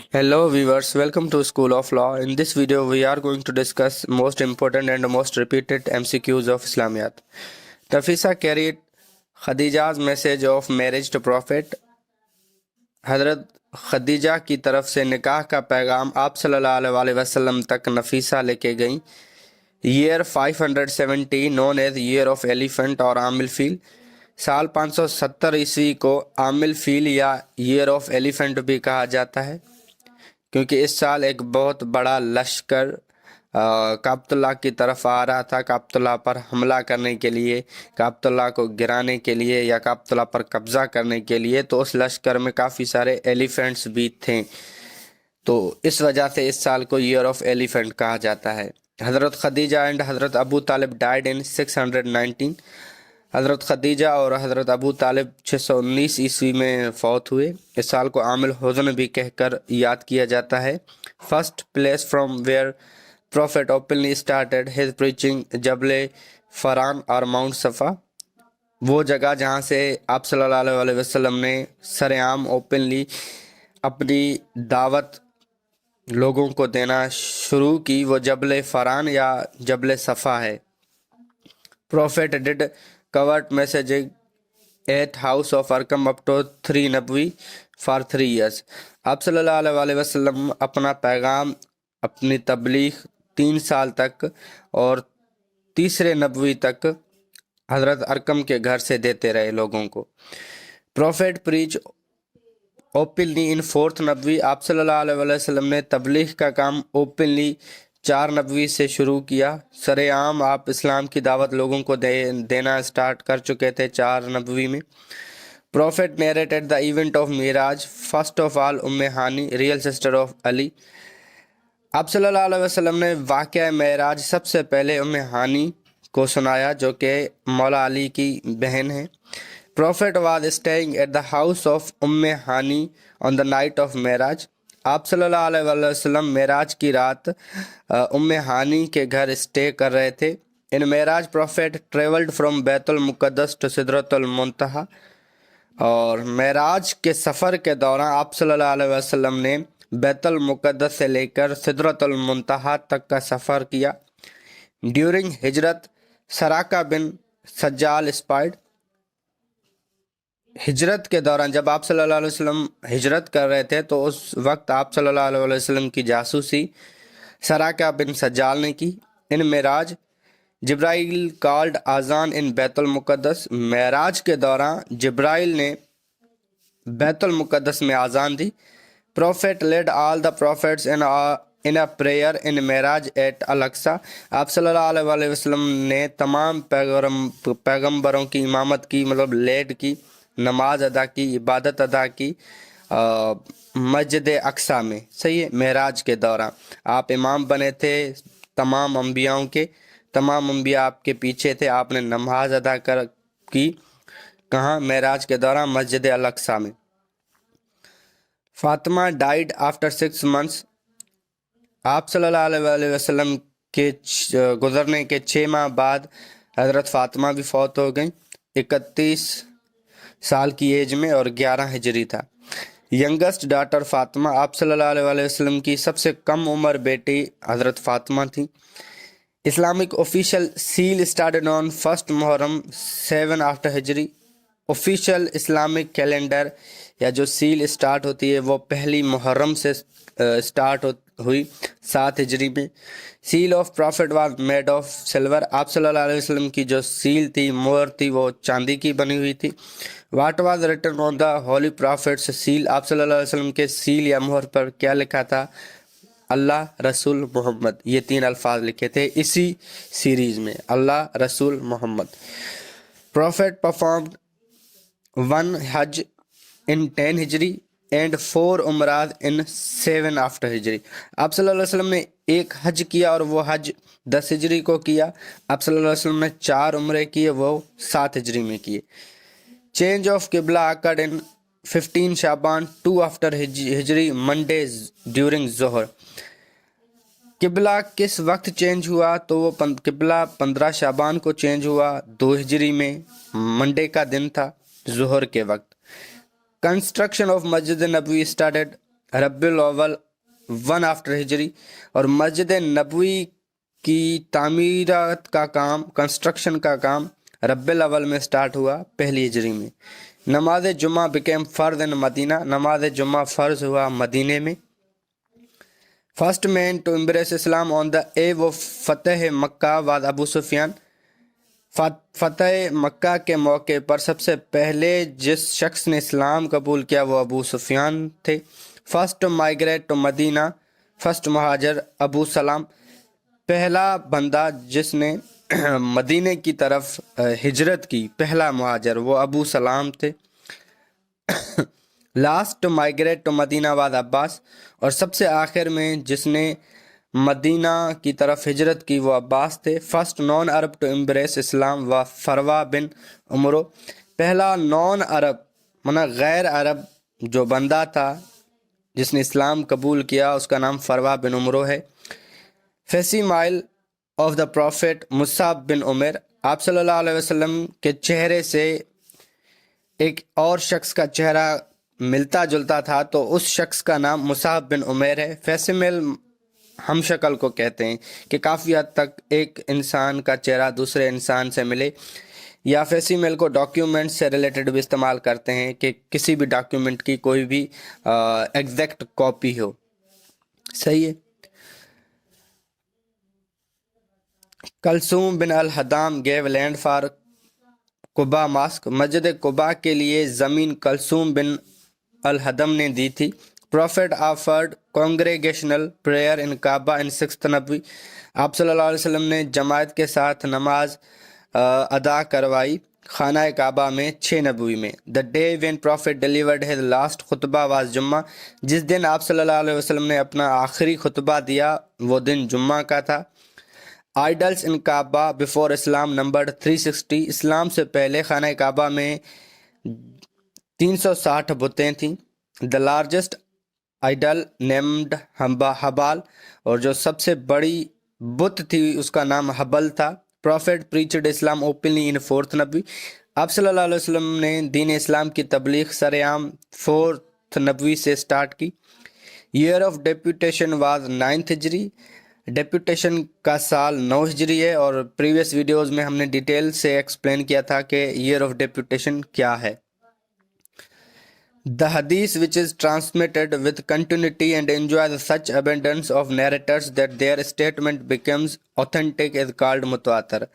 Hello viewers, welcome to School of Law. In this video we are going to discuss most important and most repeated MCQs of Islamiyat. Nafisa carried Khadija's message of marriage to Prophet. हज़रत खदीजा की तरफ से निकाह का पैगाम आप सल्लल्लाहु अलैहि वसल्लम तक नफीसा लेके गई. Year 570 known as year of elephant और आमिल फील. साल 570 ईस्वी को आमिल फील या ईयर ऑफ एलिफेंट भी कहा जाता है, क्योंकि इस साल एक बहुत बड़ा लश्कर काबतुल्लाह की तरफ आ रहा था, काबतुल्लाह पर हमला करने के लिए, काबतुल्लाह को गिराने के लिए या काबतुल्लाह पर कब्ज़ा करने के लिए. तो उस लश्कर में काफ़ी सारे एलिफेंट्स भी थे, तो इस वजह से इस साल को ईयर ऑफ एलिफेंट कहा जाता है. हज़रत खदीजा एंड हज़रत अबू तालिब डाइड इन 619. हज़रत खदीजा और हज़रत अबू तालिब 619 ईस्वी में फौत हुए. इस साल को आमिल हुज़्न भी कहकर याद किया जाता है. First place from where prophet openly started his preaching Jabal Faran और माउंट सफ़ा. वो जगह जहाँ से आप सल्लल्लाहु अलैहि वसल्लम ने सरेआम ओपनली अपनी दावत लोगों को देना शुरू की, वो जबले फरान या जबले सफ़ा है. Prophet did covert messaging at house of Arqam up to 3 नबवी फॉर 3 ईयर्स. आप सल्लल्लाहु अलैहि वसल्लम अपना पैगाम, अपनी तबलीग 3 साल तक और तीसरे नबवी तक हज़रत अरकम के घर से देते रहे लोगों को. प्रॉफिट प्रीच ओपनली इन 4th नबवी. आप सल्लल्लाहु अलैहि वसल्लम ने तबलीग का काम ओपनली 4 नबवी से शुरू किया. सरेआम आप इस्लाम की दावत लोगों को देना स्टार्ट कर चुके थे 4 नबवी में. Prophet narrated the event of Miraj. First of all Umm Hani, real sister of Ali. आप सल्लल्लाहु अलैहि वसल्लम ने वाक़या मेराज सबसे पहले उम्मे हानी को सुनाया, जो कि मौला अली की बहन है. Prophet was staying at the house of Umm Hani on the night of Meraj. आप सल्लल्लाहु अलैहि वसल्लम मेराज की रात उम्मे हानी के घर स्टे कर रहे थे. इन मेराज prophet traveled from Baitul Muqaddas to सिदरतुल मुंतहा. और मेराज के सफ़र के दौरान आप सल्लल्लाहु अलैहि वसल्लम ने बैतुल मुक़द्दस से लेकर सिदरतुल मुंतहा तक का सफ़र किया. ड्यूरिंग हिजरत सराका बिन सज्जाल स्पाइड. हिजरत के दौरान जब आप सल्लल्लाहु अलैहि वसल्लम हिजरत कर रहे थे, तो उस वक्त आप सल्लल्लाहु अलैहि वसल्लम की जासूसी सराका बिन सज्जाल ने की. इन मेराज जिब्राइल कॉल्ड आज़ान इन बैतुल मुक़द्दस. मेराज के दौरान जिब्राइल ने बैतुल मुक़द्दस में आज़ान दी. Prophet led all the prophets in a prayer in मेराज एट अल-अक्सा. आप सल्लल्लाहु अलैहि वसल्लम ने तमाम पैगम्बरों की इमामत की, मतलब लेड की, नमाज अदा की, इबादत अदा की मस्जिद अक्सा में. सही है, मेराज के दौरान आप इमाम बने थे तमाम अंबियाओं के. तमाम अंबिया आपके पीछे थे, आपने नमाज अदा की. कहाँ? मेराज के दौरान मस्जिद अल-अक्सा में. Fatima died after 6 months. आप सल्लल्लाहु अलैहि वसल्लम के गुजरने के 6 माह बाद हज़रत फातिमा भी फौत हो गई. 31 साल की एज में और 11 हिजरी था. Youngest daughter Fatima. आप सल्लल्लाहु अलैहि वसल्लम की सबसे कम उम्र बेटी हज़रत फातिमा थी. Islamic official seal started on 1 Muharram 7 after Hijri. Official Islamic calendar या जो सील स्टार्ट होती है वो पहली मुहर्रम से स्टार्ट हुई 7 हिजरी में. Seal of prophet was made of silver. आप सल्लल्लाहु अलैहि वसल्लम की जो सील थी, मोहर थी, वो चांदी की बनी हुई थी. What was written on the holy prophet's seal. आप सल्लल्लाहु अलैहि वसल्लम के सील या मोहर पर क्या लिखा था? अल्लाह, रसूल, मोहम्मद. ये 3 अल्फाज लिखे थे इसी सीरीज में, अल्लाह, रसूल, मोहम्मद. प्रॉफिट परफॉर्म्ड 1 हज इन 10 हिजरी एंड 4 उमराज इन 7 आफ्टर हिजरी. आप सल्लल्लाहु अलैहि वसल्लम ने 1 हज किया और वो हज 10 हिजरी को किया. आप सल्लल्लाहु अलैहि वसल्लम ने 4 उम्रे किए, वो 7 हिजरी में किए. चेंज ऑफ किबला अकर्ड इन 15 शाबान 2 आफ्टर हिजरी मंडे ड्यूरिंग जोहर. किबला किस वक्त चेंज हुआ? तो वो किबला 15 शाबान को चेंज हुआ, 2 हिजरी में, मंडे का दिन था, जोहर के वक्त. कंस्ट्रक्शन ऑफ मस्जिद नबवी स्टार्टेड रब्बिल अव्वल 1 आफ्टर हिजरी, और मस्जिद नबवी की तामीरात का काम, कंस्ट्रक्शन का काम रब्बिल अव्वल में स्टार्ट हुआ, पहली हिजरी में। नमाज जुम्मा बिकेम फर्ज इन मदीना, नमाज जुम्मा फ़र्ज हुआ मदीने में। First man to embrace Islam on the eve of फतेह मक्का वाज अबू सुफियान, फतेह मक्का के मौके पर सबसे पहले जिस शख्स ने इस्लाम कबूल किया वो अबू सुफियान थे। First migrate to Medina, first महाजर अबू सलाम, पहला बंदा जिसने मदीने की तरफ हिजरत की, पहला महाजर वो अबू सलाम थे। Last to migrate to Medina was Abbas, और सबसे आखिर में जिसने मदीना की तरफ हिजरत की वो अब्बास थे। First non Arab to embrace Islam व फरवा बिन उमरो, पहला नॉन अरब माना गैर अरब जो बंदा था जिसने इस्लाम कबूल किया उसका नाम फरवा बिन उमरो है। Facsimile of the prophet Musab bin Umar, आप सल्लल्लाहु अलैहि वसल्लम के चेहरे से एक और शख्स का चेहरा मिलता जुलता था तो उस शख्स का नाम मुसाब बिन उमर है। फैसिमिल हम शक्ल को कहते हैं कि काफ़ी हद तक एक इंसान का चेहरा दूसरे इंसान से मिले, या फैसिमिल को डॉक्यूमेंट से रिलेटेड भी इस्तेमाल करते हैं कि किसी भी डॉक्यूमेंट की कोई भी एग्जैक्ट कॉपी हो। सही है। Kulsoom bin al Hadam gave land for Quba mosque, मस्जिद कुबा के लिए ज़मीन कलसूम बिन अल हदम ने दी थी। Prophet offered congregational prayer in Kaaba in 6th Nabawi, आप सल्लल्लाहु अलैहि वसल्लम ने जमात के साथ नमाज अदा करवाई खाना काबा में 6 नबवी में। The day when prophet delivered his last खुतबा वाज जुम्मा, जिस दिन आप सल्लल्लाहु अलैहि वसल्लम ने अपना आखिरी खुतबा दिया वो दिन जुम्मा का था। आइडल्स इन काबा बिफोर इस्लाम नंबर 360, इस्लाम से पहले खाना काबा में 360 बुतें थीं। द लार्जेस्ट आइडल नेम्ड हबाल, और जो सबसे बड़ी बुत थी उसका नाम हबल था। प्रॉफिट प्रीच्ड इस्लाम ओपनली इन 4th नबवी, आप सल्लल्लाहु अलैहि वसल्लम ने दीन इस्लाम की तबलीग सरेआम 4th नबवी से स्टार्ट की। Year of deputation was 9th Hijri, deputation का साल 9 हिजरी है, और प्रीवियस वीडियोस में हमने डिटेल से एक्सप्लेन किया था कि ईयर ऑफ डेप्यूटेशन क्या है। The hadith which is transmitted with continuity and enjoys such abundance of narrators that their statement becomes authentic is called मुतवातर।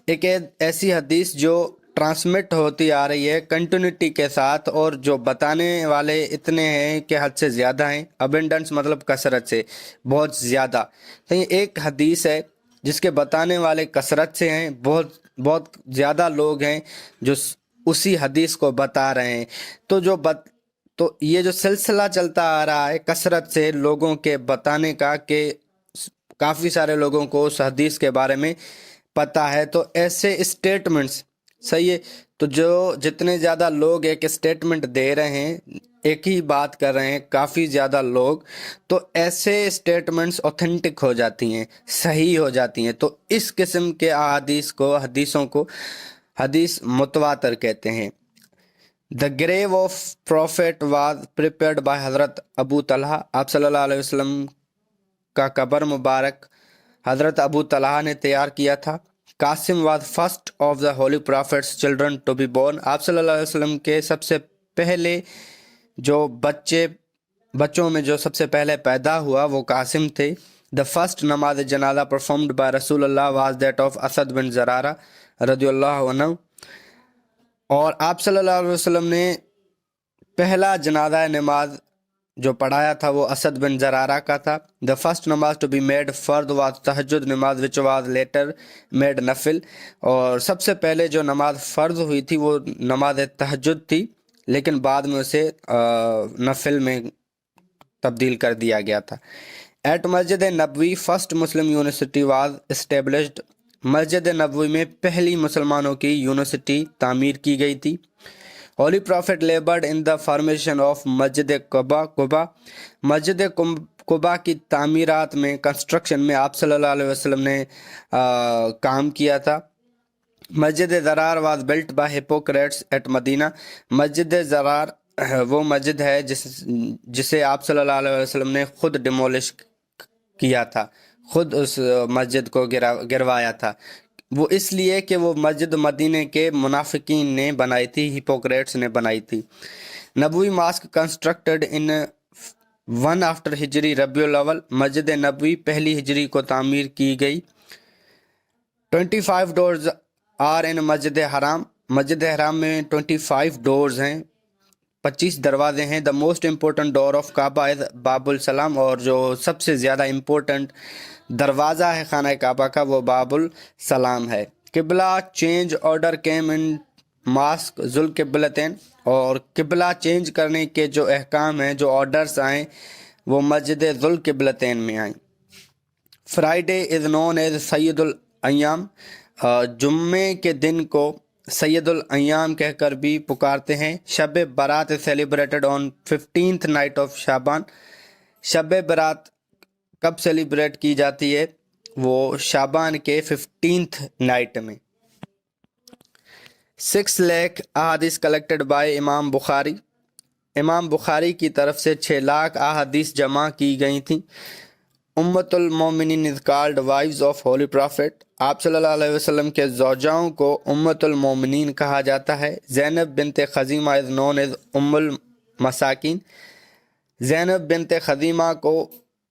एक ऐसी हदीस जो ट्रांसमिट होती आ रही है कंटिन्यूटी के साथ और जो बताने वाले इतने हैं कि हद से ज़्यादा हैं। अबेंडेंस मतलब कसरत से, बहुत ज़्यादा। तो ये एक हदीस है जिसके बताने वाले कसरत से हैं, बहुत बहुत ज़्यादा लोग हैं जो उसी हदीस को बता रहे हैं। तो ये जो सिलसिला चलता आ रहा है कसरत से लोगों के बताने का कि काफ़ी सारे लोगों को उस हदीस के बारे में पता है, तो ऐसे स्टेटमेंट्स सही है। तो जो जितने ज़्यादा लोग एक स्टेटमेंट दे रहे हैं, एक ही बात कर रहे हैं काफ़ी ज़्यादा लोग, तो ऐसे स्टेटमेंट्स ऑथेंटिक हो जाती हैं, सही हो जाती हैं। तो इस किस्म के हदीसों को हदीस मुतवातर कहते हैं। The grave of prophet was prepared by Hazrat Abu Talha, आप सल्लल्लाहु अलैहि वसल्लम का कब्र मुबारक हज़रत अबू तलहा ने तैयार किया था। Qasim was first of the holy prophet's children to be born, आप सल्लल्लाहु अलैहि वसल्लम के सबसे पहले जो बच्चों में जो सबसे पहले पैदा हुआ वो कासिम थे। द फर्स्ट नमाज जनाजा परफॉर्म्ड बाय रसूलुल्लाह वाज दैट ऑफ असद बिन ज़रारा रदियल्लाहु अन्हु, और आप सल्लल्लाहु अलैहि वसल्लम ने पहला जनाजा नमाज जो पढ़ाया था वो असद बिन ज़रारा का था। द फर्स्ट नमाज टू बी मेड फर्द वाज तहज्जुद नमाज विच वाज लेटर मेड नफिल, और सबसे पहले जो नमाज फ़र्ज हुई थी वो नमाज तहज्जुद थी लेकिन बाद में उसे नफिल में तब्दील कर दिया गया था। At Masjid Nabawi first Muslim university was established, Masjid Nabawi में पहली मुसलमानों की यूनिवर्सिटी तामीर की गई थी। Holy prophet लेबर्ड in the formation of मस्जिद कुबा, मस्जिद कुबा की तामीरात में कंस्ट्रक्शन में आप सल्लल्लाहु अलैहि वसल्लम ने काम किया था। Masjid Zirar was built by hypocrites at Medina, Masjid Zirar وہ مسجد ہے جسے آپ صلی اللہ علیہ وسلم نے خود ڈیمولش کیا تھا، خود اس مسجد کو گروایا تھا۔ وہ اس لیے کہ وہ مسجد مدینے کے منافقین نے بنائی تھی، ہپوکریٹس نے بنائی تھی۔ نبوی ماسک کنسٹرکٹڈ ان 1 after ہجری ربیع الاول، مسجد نبوی پہلی ہجری کو تعمیر کی گئی۔ 25 ڈورز آر ان مسجد حرام، مسجد حرام میں 25 ڈورز ہیں، 25 دروازے ہیں۔ The most important door of Kaaba is Bab assalam, اور جو سب سے زیادہ امپورٹنٹ دروازہ ہے خانہ کعبہ کا وہ باب السلام ہے۔ قبلہ change order came in mosque Zulqiblatain, اور قبلہ چینج کرنے کے جو احکام ہیں، جو آرڈرز آئیں، وہ مسجد ذوالقبلتین میں آئیں۔ فرائیڈے از نون ایز سید الایام، جمعے کے دن کو سید الایام کہہ کر بھی پکارتے ہیں۔ Shab Barat celebrated on 15th night of شعبان، شب برات کب سیلیبریٹ کی جاتی ہے؟ وہ شعبان کے 15th نائٹ میں۔ 6 لاکھ احادیث کلیکٹڈ بائی امام بخاری، امام بخاری کی طرف سے 6 لاکھ احادیث جمع کی گئی تھیں۔ امت المومنین is called wives of holy profit, آپ صلی اللہ علیہ وسلم کے زوجاؤں کو امت المومنین کہا جاتا ہے۔ زینب بنت خزیمہ از نون ایز ام المساکین، زینب بنت خزیمہ کو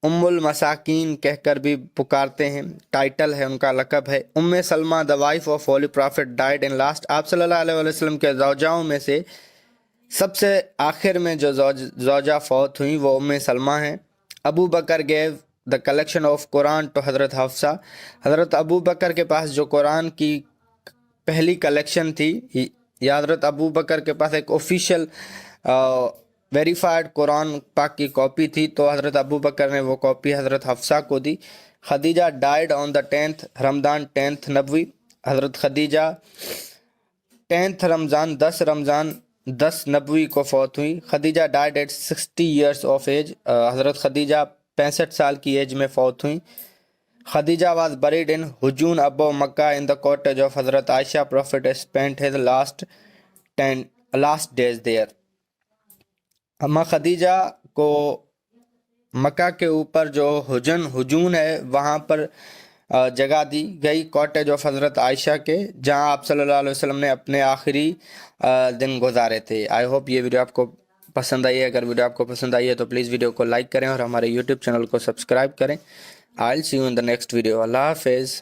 ام المساکین کہہ کر بھی پکارتے ہیں، ٹائٹل ہے ان کا، لقب ہے۔ Umm Salama the wife of holy prophet died in last, آپ صلی اللہ علیہ وسلم کے زوجاؤں میں سے سب سے آخر میں جو زوجہ فوت ہوئیں وہ ام سلمہ ہیں۔ Abu Bakr gave the collection of Quran to حضرت حفصہ، حضرت ابو بکر کے پاس جو قرآن کی پہلی کلیکشن تھی، یا حضرت ابو بکر کے پاس ایک آفیشیل ویریفائڈ قرآن پاک کی کاپی تھی، تو حضرت ابو بکر نے وہ کاپی حضرت حفصہ کو دی۔ خدیجہ ڈائیڈ آن دا 10th رمضان 10th نبوی، حضرت خدیجہ 10th رمضان 10 نبوی کو فوت ہوئی۔ Khadija died at 60 years of age, حضرت خدیجہ 65 سال کی ایج میں فوت ہوئیں۔ Khadija was buried in Hajun Abu Mecca in the cottage of حضرت Aisha, prophet spent his last days there. اما خدیجہ کو مکہ کے اوپر جو ہجون ہے وہاں پر جگہ دی گئی، کاٹیج آف حضرت عائشہ کے، جہاں آپ صلی اللہ علیہ وسلم نے اپنے آخری دن گزارے تھے۔ آئی ہوپ یہ ویڈیو آپ کو پسند آئی ہے۔ اگر ویڈیو آپ کو پسند آئی ہے تو پلیز ویڈیو کو لائک کریں اور ہمارے یوٹیوب چینل کو سبسکرائب کریں۔ I will see you in the next video. اللہ حافظ۔